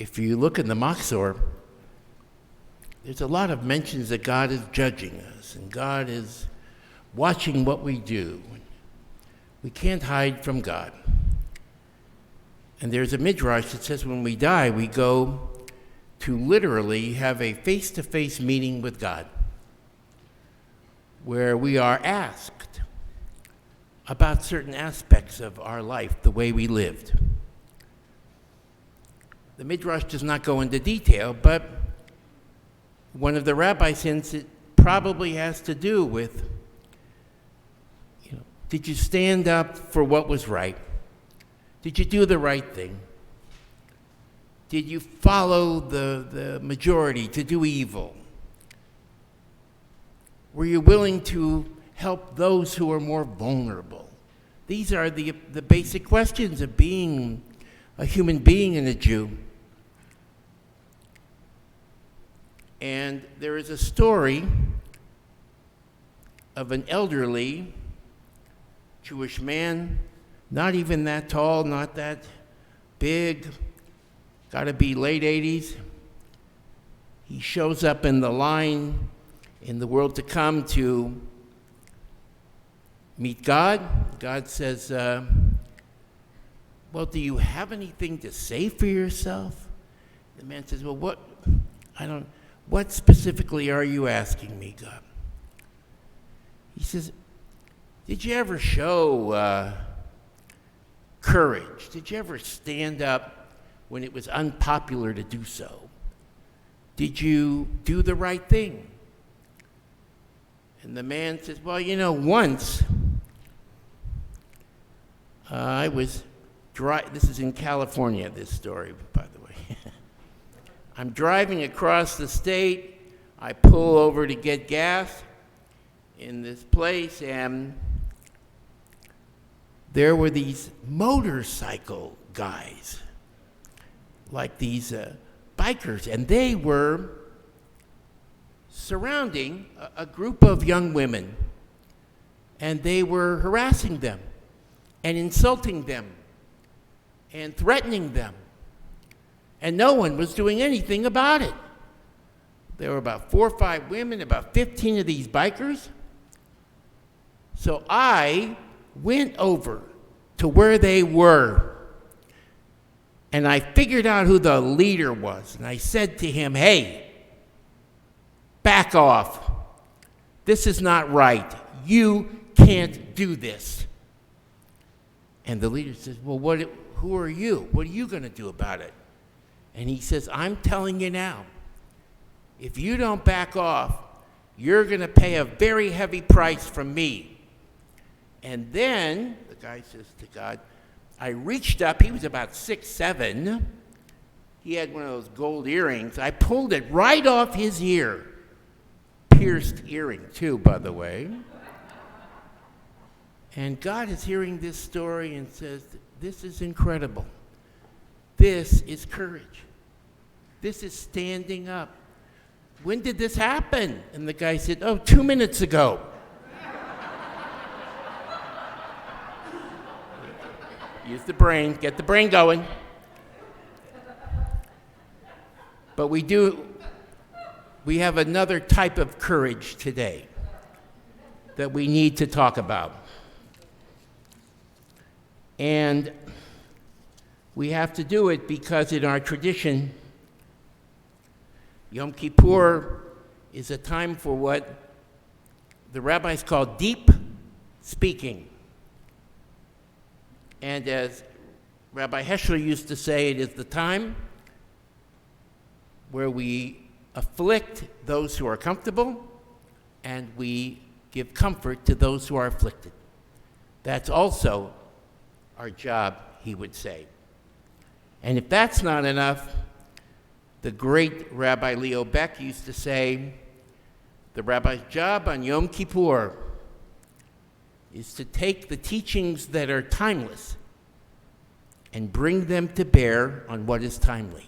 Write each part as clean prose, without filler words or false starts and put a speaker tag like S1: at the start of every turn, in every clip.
S1: if you look in the Machzor, there's a lot of mentions that God is judging us and God is watching what we do. We can't hide from God. And there's a midrash that says when we die, we go to literally have a face-to-face meeting with God, where we are asked about certain aspects of our life, the way we lived. The midrash does not go into detail, but one of the rabbis hints it probably has to do with, did you stand up for what was right? Did you do the right thing? Did you follow the majority to do evil? Were you willing to help those who are more vulnerable? These are the basic questions of being a human being and a Jew. And there is a story of an elderly Jewish man, not even that tall, not that big, got to be late 80s. He shows up in the line in the world to come to meet God. God says, well, do you have anything to say for yourself? The man says, well, what specifically are you asking me, God? He says, did you ever show courage? Did you ever stand up when it was unpopular to do so? Did you do the right thing? And the man says, well, once I was this is in California, this story, by the way. I'm driving across the state. I pull over to get gas in this place, and there were these motorcycle guys, like these bikers, and they were surrounding a group of young women, and they were harassing them and insulting them and threatening them, and no one was doing anything about it. There were about 4 or 5 women, about 15 of these bikers. So I went over to where they were, and I figured out who the leader was, and I said to him, hey, back off. This is not right. You can't do this. And the leader says, well, who are you? What are you going to do about it? And he says, I'm telling you now, if you don't back off, you're going to pay a very heavy price from me. And then the guy says to God, I reached up. He was about 6'7". He had one of those gold earrings. I pulled it right off his ear. Pierced earring, too, by the way. And God is hearing this story and says, this is incredible. This is courage. This is standing up. When did this happen? And the guy said, 2 minutes ago. Use the brain, get the brain going. But we have another type of courage today that we need to talk about. And we have to do it because in our tradition, Yom Kippur is a time for what the rabbis call deep speaking. And as Rabbi Heschel used to say, it is the time where we afflict those who are comfortable and we give comfort to those who are afflicted. That's also our job, he would say. And if that's not enough, the great Rabbi Leo Beck used to say, the rabbi's job on Yom Kippur is to take the teachings that are timeless and bring them to bear on what is timely.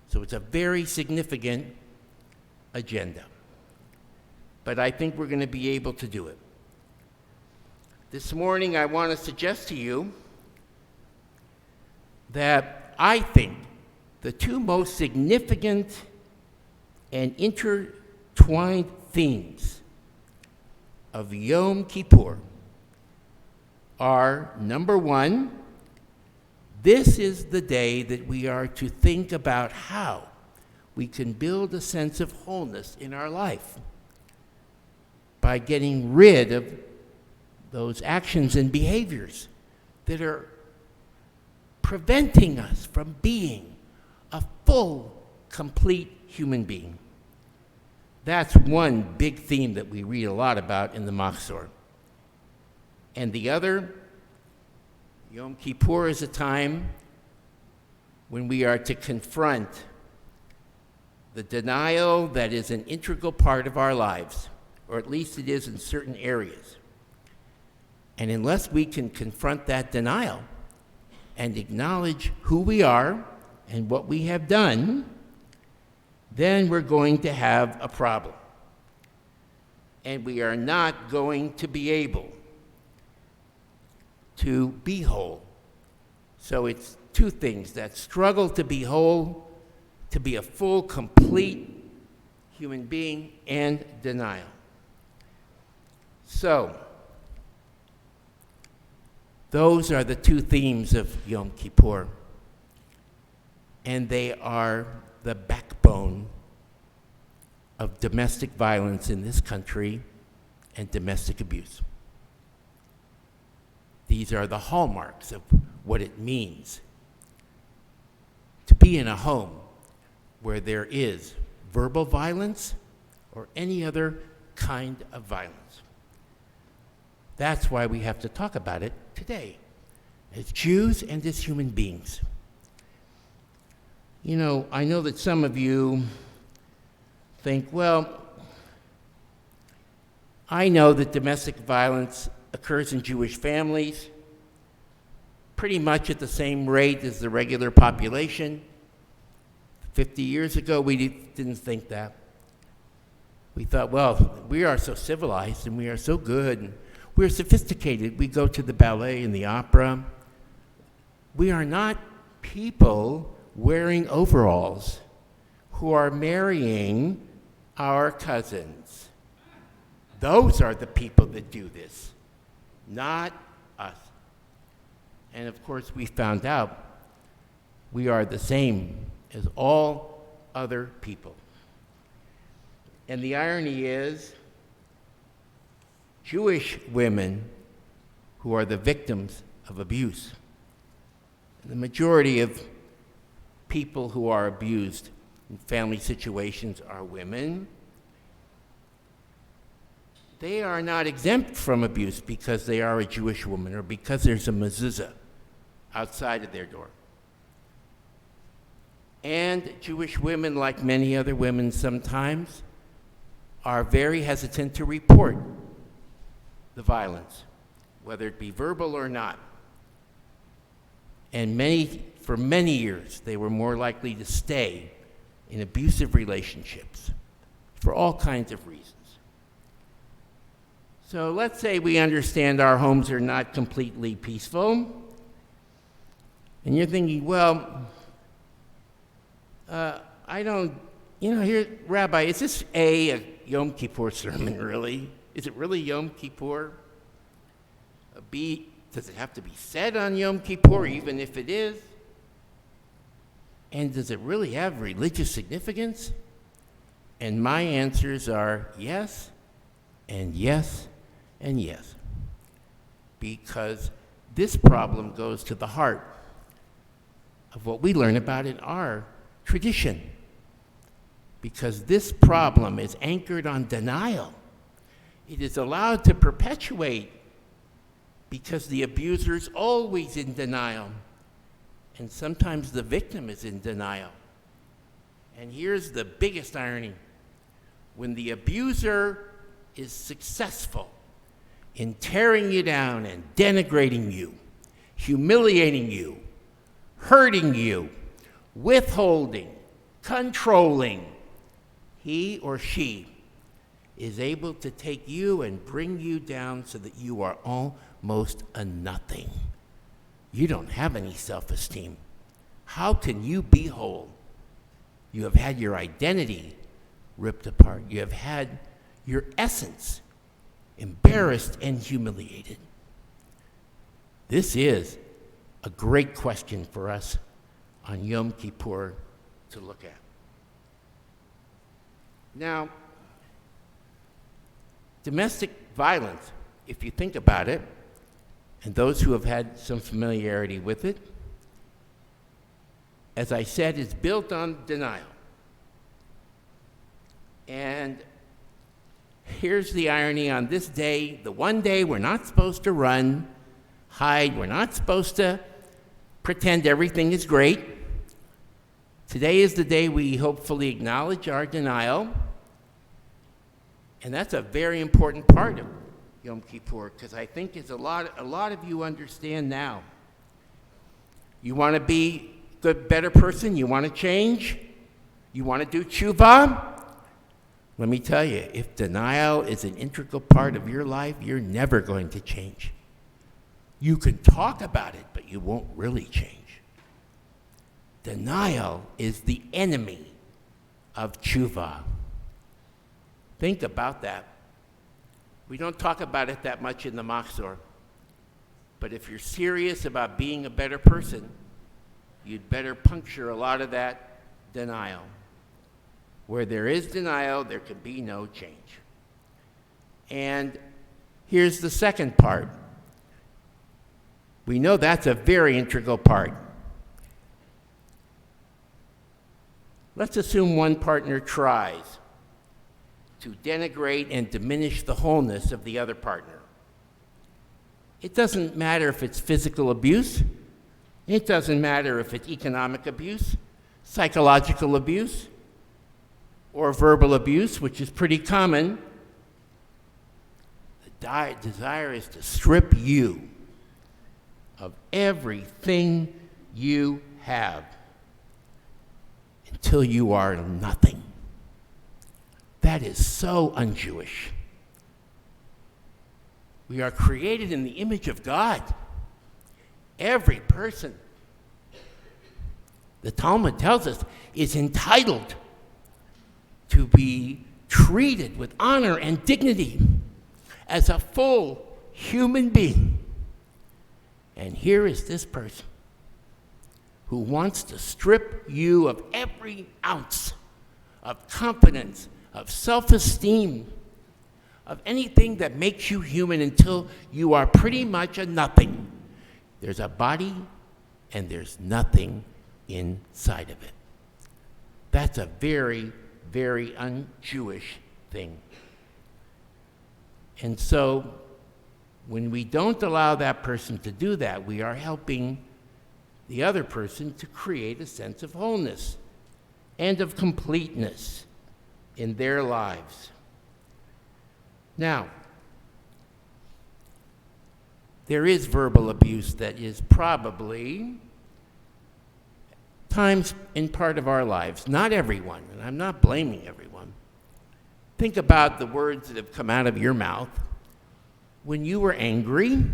S1: So it's a very significant agenda. But I think we're going to be able to do it. This morning, I want to suggest to you that I think the two most significant and intertwined themes of Yom Kippur are, number one, this is the day that we are to think about how we can build a sense of wholeness in our life by getting rid of those actions and behaviors that are preventing us from being a full, complete human being. That's one big theme that we read a lot about in the Machzor. And the other, Yom Kippur, is a time when we are to confront the denial that is an integral part of our lives, or at least it is in certain areas. And unless we can confront that denial and acknowledge who we are and what we have done, then we're going to have a problem. And we are not going to be able to be whole. So it's two things: that struggle to be whole, to be a full, complete human being, and denial. So, those are the two themes of Yom Kippur, and they are the backbone of domestic violence in this country and domestic abuse. These are the hallmarks of what it means to be in a home where there is verbal violence or any other kind of violence. That's why we have to talk about it today, as Jews and as human beings. You know, I know that some of you think, well, I know that domestic violence occurs in Jewish families pretty much at the same rate as the regular population. 50 years ago, we didn't think that. We thought, well, we are so civilized and we are so good and we're sophisticated. We go to the ballet and the opera. We are not people wearing overalls who are marrying our cousins. Those are the people that do this, not us. And of course, we found out we are the same as all other people. And the irony is, Jewish women who are the victims of abuse, the majority of people who are abused in family situations are women. They are not exempt from abuse because they are a Jewish woman or because there's a mezuzah outside of their door. And Jewish women, like many other women sometimes, are very hesitant to report the violence, whether it be verbal or not. And for many years, they were more likely to stay in abusive relationships for all kinds of reasons. So let's say we understand our homes are not completely peaceful, and you're thinking, well, here, Rabbi, is this a Yom Kippur sermon, really? Is it really Yom Kippur? Does it have to be said on Yom Kippur, even if it is? And does it really have religious significance? And my answers are yes, and yes, and yes. Because this problem goes to the heart of what we learn about in our tradition. Because this problem is anchored on denial. It is allowed to perpetuate because the abuser is always in denial. And sometimes the victim is in denial. And here's the biggest irony. When the abuser is successful in tearing you down and denigrating you, humiliating you, hurting you, withholding, controlling, he or she is able to take you and bring you down so that you are almost a nothing. You don't have any self-esteem. How can you be whole? You have had your identity ripped apart. You have had your essence embarrassed and humiliated. This is a great question for us on Yom Kippur to look at. Now, domestic violence, if you think about it, and those who have had some familiarity with it, as I said, is built on denial. And here's the irony on this day, the one day we're not supposed to run, hide, we're not supposed to pretend everything is great. Today is the day we hopefully acknowledge our denial. And that's a very important part of Yom Kippur, because I think a lot of you understand now. You want to be a good, better person? You want to change? You want to do tshuva? Let me tell you, if denial is an integral part of your life, you're never going to change. You can talk about it, but you won't really change. Denial is the enemy of tshuva. Think about that. We don't talk about it that much in the Machzor. But if you're serious about being a better person, you'd better puncture a lot of that denial. Where there is denial, there can be no change. And here's the second part. We know that's a very integral part. Let's assume one partner tries to denigrate and diminish the wholeness of the other partner. It doesn't matter if it's physical abuse. It doesn't matter if it's economic abuse, psychological abuse, or verbal abuse, which is pretty common. The desire is to strip you of everything you have until you are nothing. That is so un-Jewish. We are created in the image of God. Every person, the Talmud tells us, is entitled to be treated with honor and dignity as a full human being. And here is this person who wants to strip you of every ounce of confidence, of self-esteem, of anything that makes you human until you are pretty much a nothing. There's a body and there's nothing inside of it. That's a very, very un-Jewish thing. And so when we don't allow that person to do that, we are helping the other person to create a sense of wholeness and of completeness in their lives. Now, there is verbal abuse that is probably times in part of our lives. Not everyone, and I'm not blaming everyone. Think about the words that have come out of your mouth when you were angry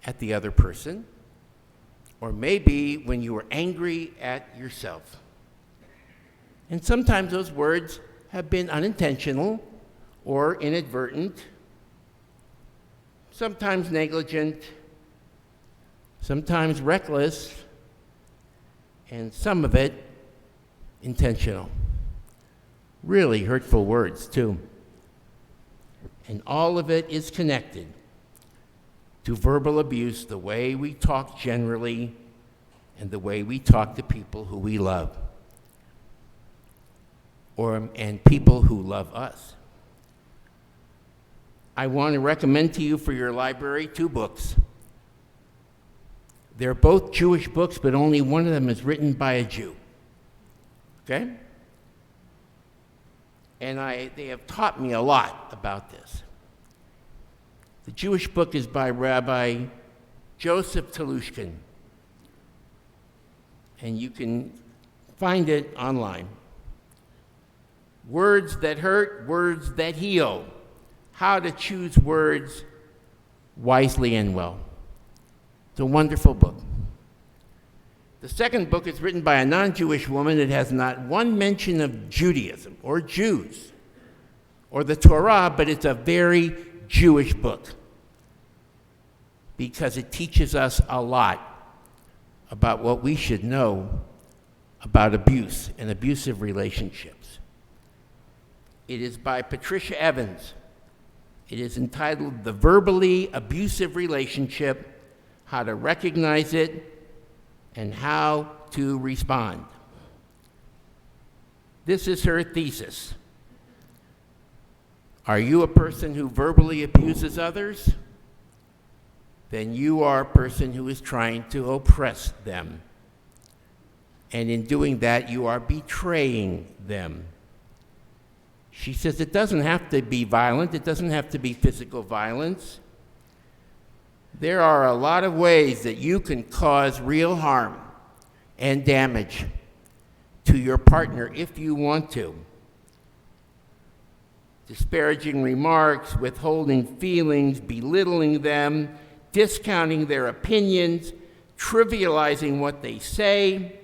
S1: at the other person, or maybe when you were angry at yourself. And sometimes those words have been unintentional or inadvertent, sometimes negligent, sometimes reckless, and some of it intentional. Really hurtful words, too. And all of it is connected to verbal abuse, the way we talk generally and the way we talk to people who we love, and people who love us. I want to recommend to you for your library 2 books. They're both Jewish books, but only one of them is written by a Jew. Okay? And they have taught me a lot about this. The Jewish book is by Rabbi Joseph Telushkin, and you can find it online. Words That Hurt, Words That Heal. How to Choose Words Wisely and Well. It's a wonderful book. The second book is written by a non-Jewish woman. It has not one mention of Judaism or Jews or the Torah, but it's a very Jewish book because it teaches us a lot about what we should know about abuse and abusive relationships. It is by Patricia Evans. It is entitled The Verbally Abusive Relationship, How to Recognize It and How to Respond. This is her thesis. Are you a person who verbally abuses others? Then you are a person who is trying to oppress them. And in doing that, you are betraying them. She says it doesn't have to be violent. It doesn't have to be physical violence. There are a lot of ways that you can cause real harm and damage to your partner if you want to. Disparaging remarks, withholding feelings, belittling them, discounting their opinions, trivializing what they say.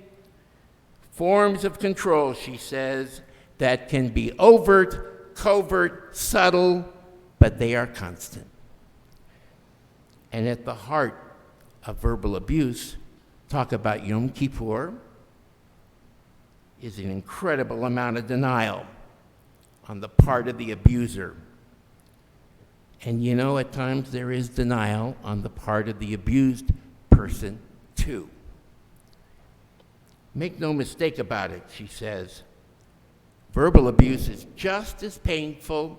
S1: Forms of control, she says, that can be overt, covert, subtle, but they are constant. And at the heart of verbal abuse, talk about Yom Kippur, is an incredible amount of denial on the part of the abuser. And you know, at times there is denial on the part of the abused person, too. Make no mistake about it, she says. Verbal abuse is just as painful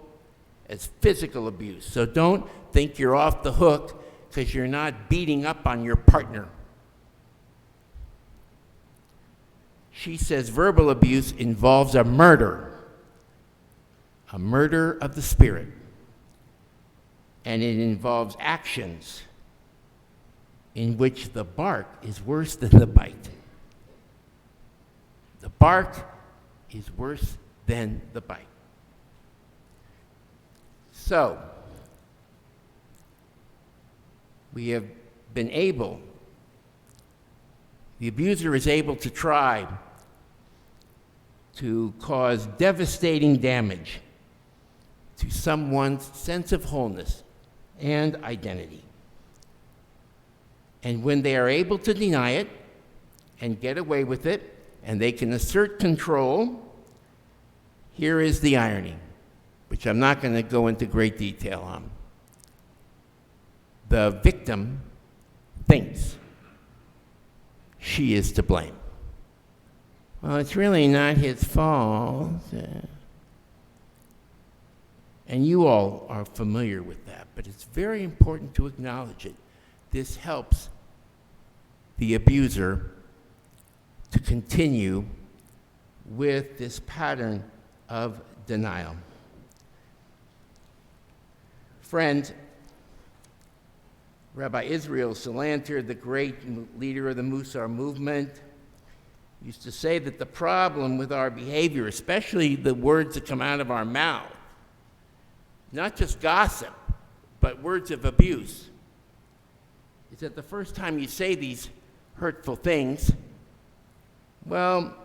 S1: as physical abuse. So don't think you're off the hook because you're not beating up on your partner. She says verbal abuse involves a murder of the spirit. And it involves actions in which the bark is worse than the bite. The bark is worse than the bite. So, we have been able, the abuser is able to try to cause devastating damage to someone's sense of wholeness and identity. And when they are able to deny it and get away with it, and they can assert control, here is the irony, which I'm not going to go into great detail on. The victim thinks she is to blame. Well, it's really not his fault. And you all are familiar with that, but it's very important to acknowledge it. This helps the abuser to continue with this pattern of denial. Friends, Rabbi Israel Salanter, the great leader of the Musar movement, used to say that the problem with our behavior, especially the words that come out of our mouth, not just gossip, but words of abuse, is that the first time you say these hurtful things, well,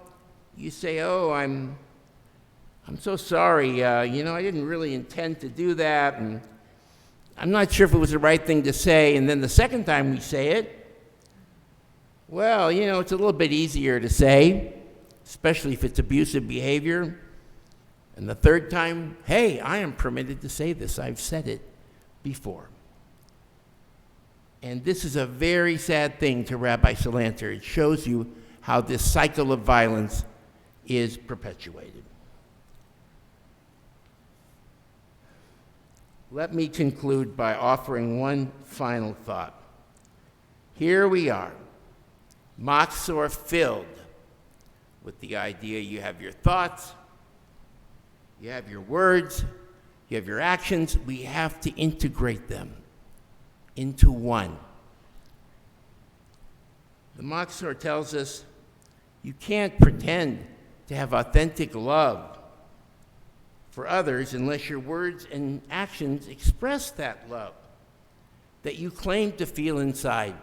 S1: you say, oh, I'm so sorry, I didn't really intend to do that, and I'm not sure if it was the right thing to say. And then the second time we say it, well, it's a little bit easier to say, especially if it's abusive behavior. And the third time, hey, I am permitted to say this. I've said it before. And this is a very sad thing to Rabbi Salanter. It shows you how this cycle of violence is perpetuated. Let me conclude by offering one final thought. Here we are, Machzor filled with the idea you have your thoughts, you have your words, you have your actions. We have to integrate them into one. The Machzor tells us you can't pretend to have authentic love for others unless your words and actions express that love that you claim to feel inside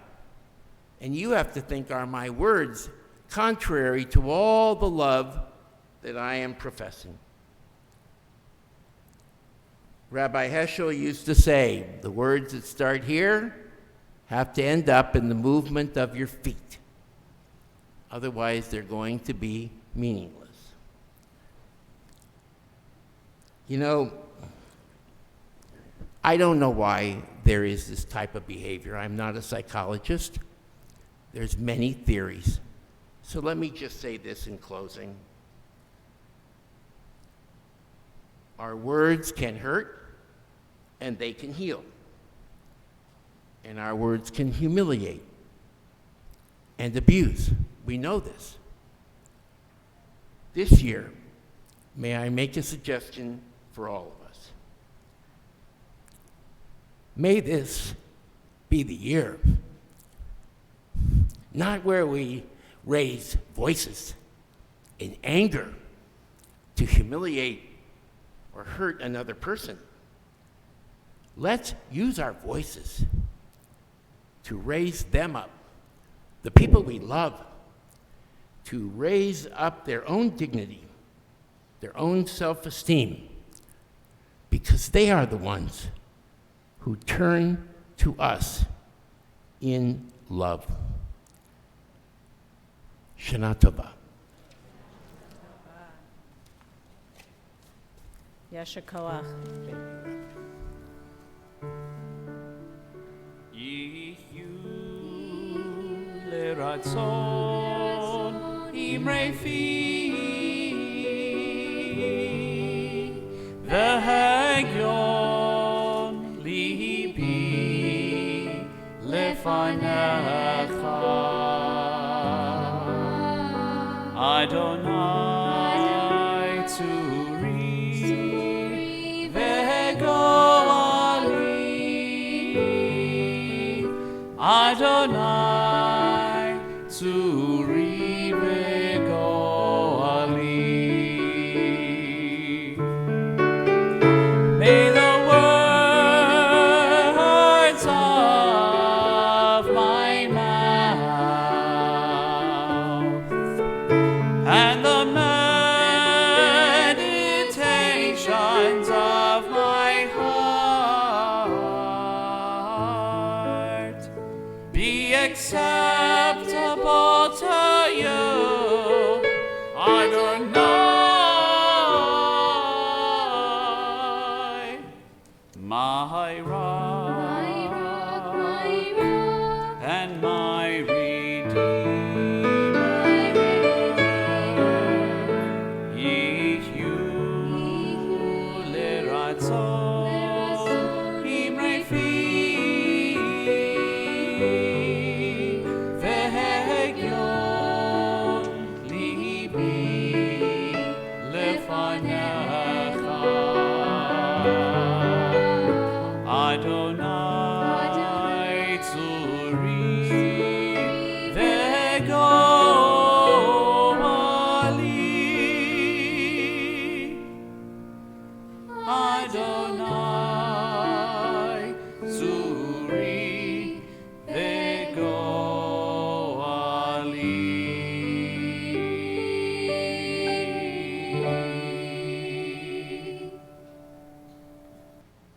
S1: And you have to think, are my words contrary to all the love that I am professing? Rabbi Heschel used to say, the words that start here have to end up in the movement of your feet. Otherwise, they're going to be meaningless. You know, I don't know why there is this type of behavior. I'm not a psychologist. There's many theories. So let me just say this in closing. Our words can hurt, and they can heal. And our words can humiliate and abuse. We know this. This year, may I make a suggestion for all of us? May this be the year, not where we raise voices in anger to humiliate or hurt another person. Let's use our voices to raise them up, the people we love, to raise up their own dignity, their own self-esteem, because they are the ones who turn to us in love. Shana Tova.
S2: Yasher Koach.
S3: Yiyu leratzon imrei fi v'hagyon libi lefanecha Adonai tzuri v'goali Adonai tzuri v'goali. May the words of my mouth and the meditations of my heart be acceptable to you, Adonai, my rock and my redeemer. Yiyu leratzon imrei fi v'hagyon libi lefanecha Adonai tzuri